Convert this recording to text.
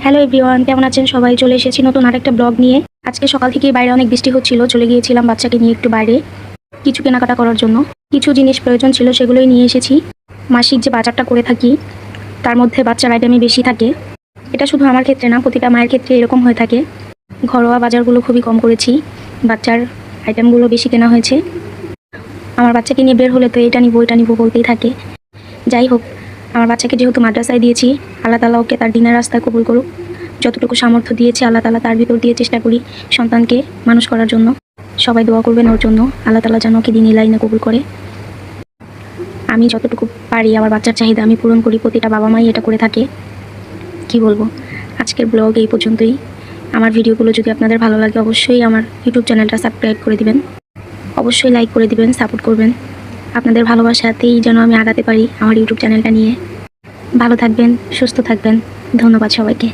Hello everyone, কেমন আছেন সবাই? চলে এসেছি নতুন আরেকটা ব্লগ নিয়ে। আজকে সকাল থেকে বাইরে অনেক বৃষ্টি হচ্ছিল, চলে গিয়েছিলাম বাচ্চাকে নিয়ে একটু বাইরে কিছু কেনাকাটা করার জন্য। কিছু জিনিস প্রয়োজন ছিল, সেগুলোই নিয়ে এসেছি। মাসিক যে বাজারটা করে থাকি তার মধ্যে বাচ্চার আইটেমই বেশি থাকে। এটা শুধু আমার ক্ষেত্রে না, প্রতিটা মায়ের ক্ষেত্রে এরকম হয়ে থাকে। ঘরোয়া বাজারগুলো খুবই কম করেছি, বাচ্চার আইটেমগুলো বেশি কেনা হয়েছে। আমার বাচ্চাকে নিয়ে বের হলে তো এটা নিব বলতেই থাকে। যাই হোক, আমার বাচ্চাকে যেহেতু মাদ্রাসায় দিয়েছি, আল্লাহ তাআলা ওকে তার দিনের রাস্তায় কবুল করুক। যতটুকু সামর্থ্য দিয়েছে আল্লাহ তাআলা তার ভিতর দিয়ে চেষ্টা করি সন্তানকে মানুষ করার জন্য। সবাই দোয়া করবেন ওর জন্য, আল্লাহ তাআলা যেন ওকে দিনের লাইনে কবুল করে। আমি যতটুকু পারি আমার বাচ্চার চাহিদা আমি পূরণ করি, প্রতিটা বাবা মাই এটা করে থাকে। কি বলবো, আজকের ব্লগ এই পর্যন্তই। আমার ভিডিওগুলো যদি আপনাদের ভালো লাগে অবশ্যই আমার ইউটিউব চ্যানেলটা সাবস্ক্রাইব করে দিবেন, অবশ্যই লাইক করে দিবেন, সাপোর্ট করবেন। আপনাদের ভালোবাসাতেই যেন আমি আগাতে পারি আমার ইউটিউব চ্যানেলটা নিয়ে। ভালো থাকবেন, সুস্থ থাকবেন। ধন্যবাদ সবাইকে।